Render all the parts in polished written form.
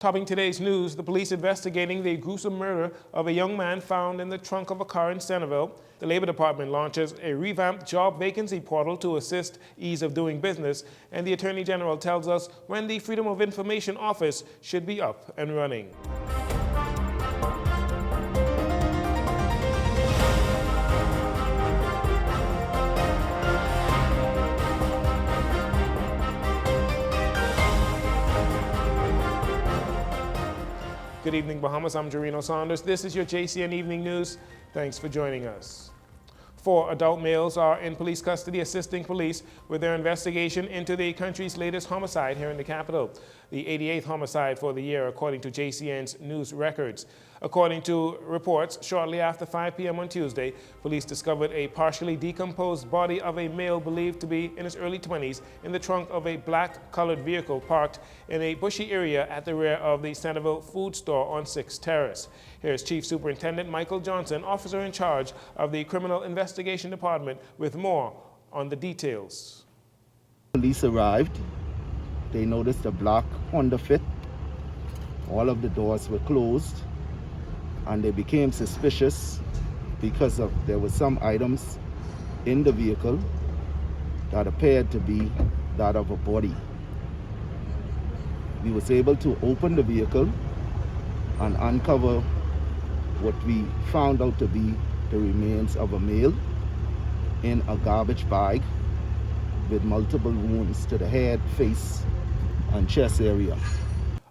Topping today's news, the police investigating the gruesome murder of a young man found in the trunk of a car in Centerville. The Labor Department launches a revamped job vacancy portal to assist ease of doing business, and the Attorney General tells us when the Freedom of Information Office should be up and running. Good evening, Bahamas. I'm Jarino Saunders. This is your JCN Evening News. Thanks for joining us. 4 adult males are in police custody assisting police with their investigation into the country's latest homicide here in the capital, the 88th homicide for the year, according to Jcn's news records. According to reports, shortly after 5 p.m. on Tuesday, police discovered a partially decomposed body of a male believed to be in his early 20s in the trunk of a black-colored vehicle parked in a bushy area at the rear of the Centerville food store on 6th Terrace. Here's Chief Superintendent Michael Johnson, officer in charge of the Criminal Investigation Department, with more on the details. Police arrived. They noticed a black Honda Fit. All of the doors were closed, and they became suspicious because there were some items in the vehicle that appeared to be that of a body. We was able to open the vehicle and uncover what we found out to be the remains of a male in a garbage bag with multiple wounds to the head, face, and chest area.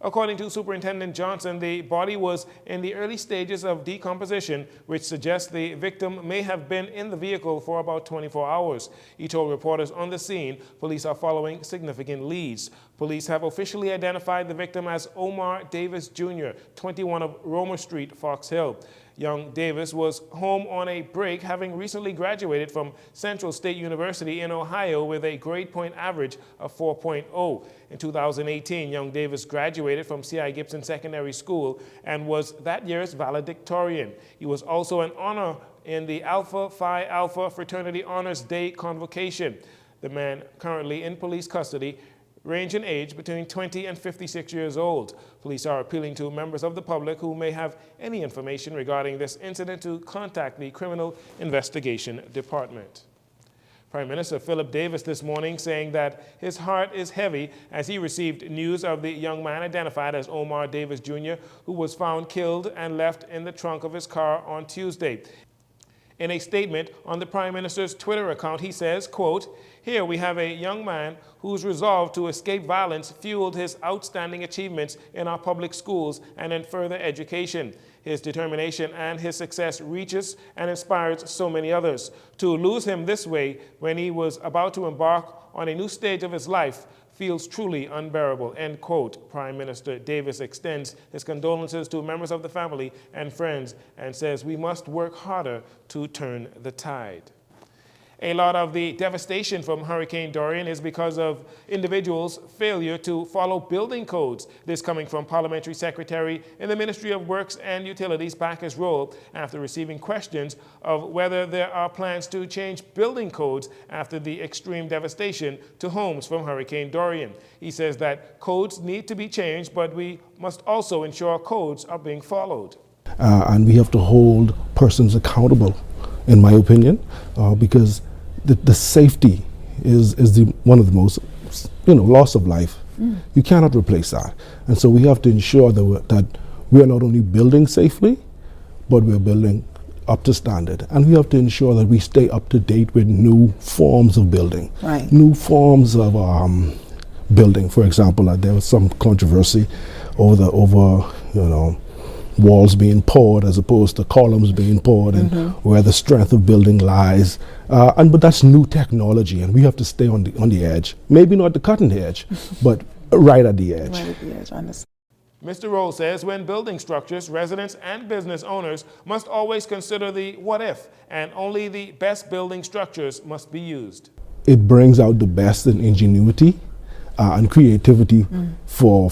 According to Superintendent Johnson, the body was in the early stages of decomposition, which suggests the victim may have been in the vehicle for about 24 hours. He told reporters on the scene police are following significant leads. Police have officially identified the victim as Omar Davis Jr., 21 of Romer Street, Fox Hill. Young Davis was home on a break, having recently graduated from Central State University in Ohio with a grade point average of 4.0. In 2018, young Davis graduated from C.I. Gibson Secondary School and was that year's valedictorian. He was also an honor in the Alpha Phi Alpha Fraternity Honors Day convocation. The man currently in police custody range in age between 20 and 56 years old. Police are appealing to members of the public who may have any information regarding this incident to contact the Criminal Investigation Department. Prime Minister Philip Davis this morning saying that his heart is heavy as he received news of the young man identified as Omar Davis Jr., who was found killed and left in the trunk of his car on Tuesday. In a statement on the Prime Minister's Twitter account, he says, quote, "Here we have a young man whose resolve to escape violence fueled his outstanding achievements in our public schools and in further education. His determination and his success reaches and inspires so many others. To lose him this way when he was about to embark on a new stage of his life feels truly unbearable," end quote. Prime Minister Davis extends his condolences to members of the family and friends and says we must work harder to turn the tide. A lot of the devastation from Hurricane Dorian is because of individuals' failure to follow building codes. This coming from Parliamentary Secretary in the Ministry of Works and Utilities, Bacchus Roll, after receiving questions of whether there are plans to change building codes after the extreme devastation to homes from Hurricane Dorian. He says that codes need to be changed, but we must also ensure codes are being followed. And we have to hold persons accountable, in my opinion, because the safety is one of the most, loss of life. You cannot replace that. And so we have to ensure that we are not only building safely, but we're building up to standard. And we have to ensure that we stay up to date with new forms of building, right. New forms of building. For example, there was some controversy over walls being poured as opposed to columns being poured, and where the strength of building lies. But that's new technology, and we have to stay on the edge. Maybe not the cutting edge, but right at the edge. Right at the edge, I understand. Mr. Roll says when building structures, residents and business owners must always consider the what if, and only the best building structures must be used. It brings out the best in ingenuity and creativity for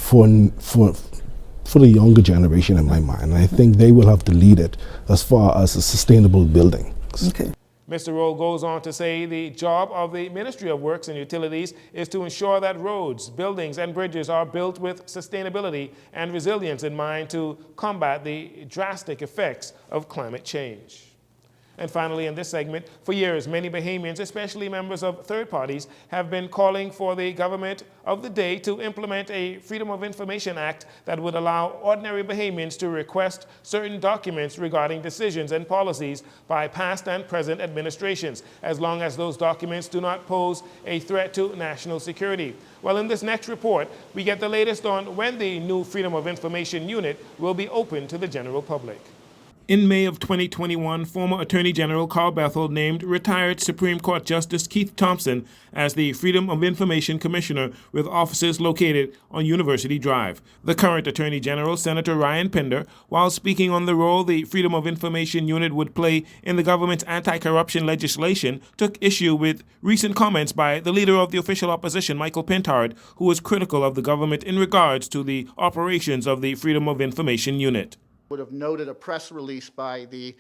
the younger generation, in my mind. And I think they will have to lead it as far as a sustainable building. Okay. Mr. Roll goes on to say the job of the Ministry of Works and Utilities is to ensure that roads, buildings, and bridges are built with sustainability and resilience in mind to combat the drastic effects of climate change. And finally, in this segment, for years, many Bahamians, especially members of third parties, have been calling for the government of the day to implement a Freedom of Information Act that would allow ordinary Bahamians to request certain documents regarding decisions and policies by past and present administrations, as long as those documents do not pose a threat to national security. Well, in this next report, we get the latest on when the new Freedom of Information Unit will be open to the general public. In May of 2021, former Attorney General Carl Bethel named retired Supreme Court Justice Keith Thompson as the Freedom of Information Commissioner with offices located on University Drive. The current Attorney General, Senator Ryan Pinder, while speaking on the role the Freedom of Information Unit would play in the government's anti-corruption legislation, took issue with recent comments by the leader of the official opposition, Michael Pentard, who was critical of the government in regards to the operations of the Freedom of Information Unit. Would have noted a press release by the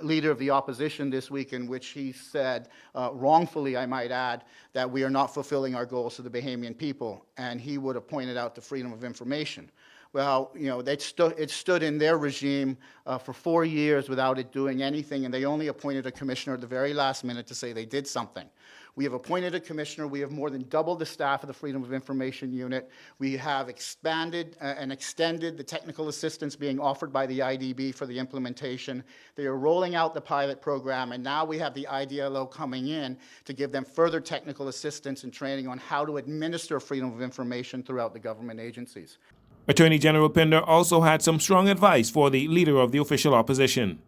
leader of the opposition this week in which he said, wrongfully I might add, that we are not fulfilling our goals to the Bahamian people, and he would have pointed out the freedom of information. Well, you know, it stood in their regime for 4 years without it doing anything, and they only appointed a commissioner at the very last minute to say they did something. We have appointed a commissioner. We have more than doubled the staff of the Freedom of Information Unit. We have expanded and extended the technical assistance being offered by the IDB for the implementation. They are rolling out the pilot program, and now we have the IDLO coming in to give them further technical assistance and training on how to administer freedom of information throughout the government agencies. Attorney General Pinder also had some strong advice for the leader of the official opposition.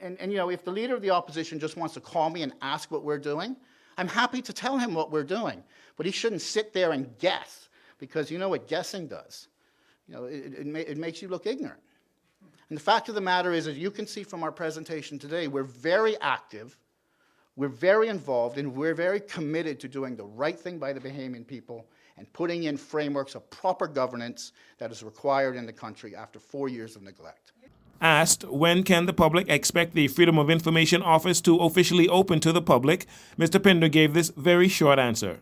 And you know, if the leader of the opposition just wants to call me and ask what we're doing, I'm happy to tell him what we're doing, but he shouldn't sit there and guess, because you know what guessing does. You know, it makes you look ignorant. And the fact of the matter is, as you can see from our presentation today, we're very active, we're very involved, and we're very committed to doing the right thing by the Bahamian people and putting in frameworks of proper governance that is required in the country after 4 years of neglect. Asked when can the public expect the Freedom of Information Office to officially open to the public, Mr. Pinder gave this very short answer.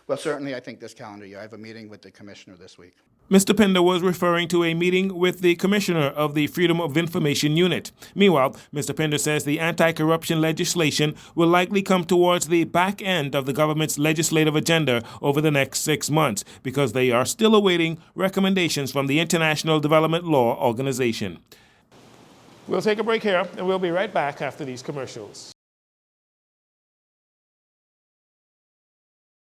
Well, certainly I think this calendar year. I have a meeting with the commissioner this week. Mr. Pinder was referring to a meeting with the commissioner of the Freedom of Information Unit. Meanwhile, Mr. Pinder says the anti-corruption legislation will likely come towards the back end of the government's legislative agenda over the next 6 months because they are still awaiting recommendations from the International Development Law Organization. We'll take a break here, and we'll be right back after these commercials.